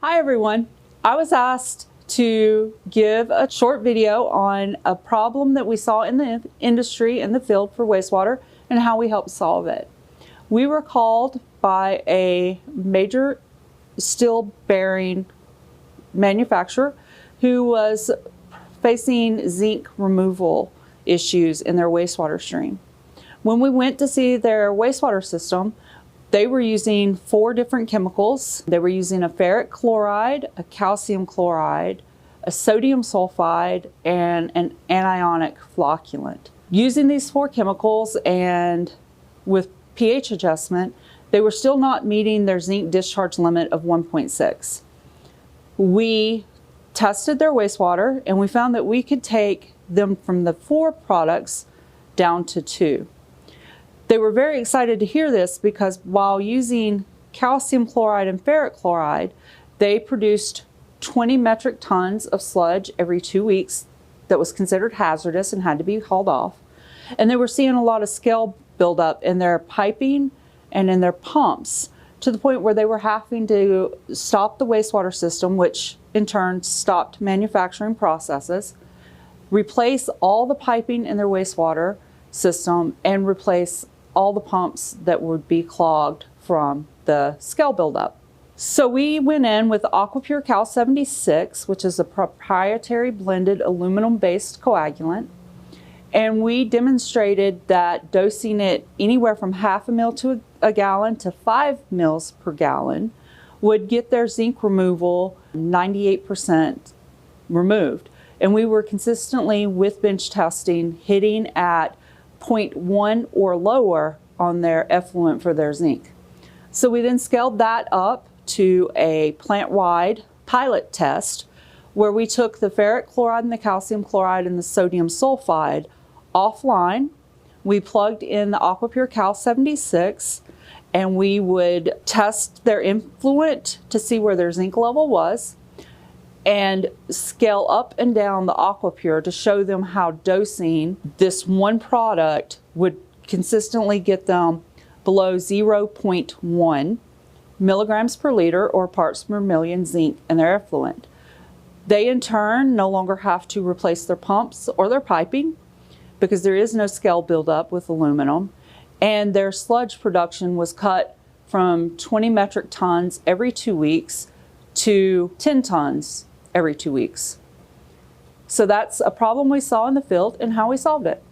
Hi everyone. I was asked to give a short video on a problem that we saw in the industry in the field for wastewater and how we helped solve it. We were called by a major steel bearing manufacturer who was facing zinc removal issues in their wastewater stream. When we went to see their wastewater system, they were using 4 different chemicals. They were using a ferric chloride, a calcium chloride, a sodium sulfide, and an anionic flocculant. Using these 4 chemicals and with pH adjustment, they were still not meeting their zinc discharge limit of 1.6. We tested their wastewater and we found that we could take them from the 4 products down to 2. They were very excited to hear this because while using calcium chloride and ferric chloride, they produced 20 metric tons of sludge every 2 weeks that was considered hazardous and had to be hauled off. And they were seeing a lot of scale buildup in their piping and in their pumps to the point where they were having to stop the wastewater system, which in turn stopped manufacturing processes, replace all the piping in their wastewater system, and replace all the pumps that would be clogged from the scale buildup. So we went in with AquaPure Cal 76, which is a proprietary blended aluminum-based coagulant, and we demonstrated that dosing it anywhere from half a mil to a gallon to 5 mils per gallon would get their zinc removal 98% removed. And we were consistently, with bench testing, hitting at 0.1 or lower on their effluent for their zinc. So we then scaled that up to a plant-wide pilot test where we took the ferric chloride and the calcium chloride and the sodium sulfide offline. We plugged in the AquaPure Cal 76 and we would test their influent to see where their zinc level was and scale up and down the AquaPure to show them how dosing this one product would consistently get them below 0.1 milligrams per liter or parts per million zinc in their effluent. They in turn no longer have to replace their pumps or their piping because there is no scale buildup with aluminum, and their sludge production was cut from 20 metric tons every 2 weeks to 10 tons every 2 weeks. So that's a problem we saw in the field and how we solved it.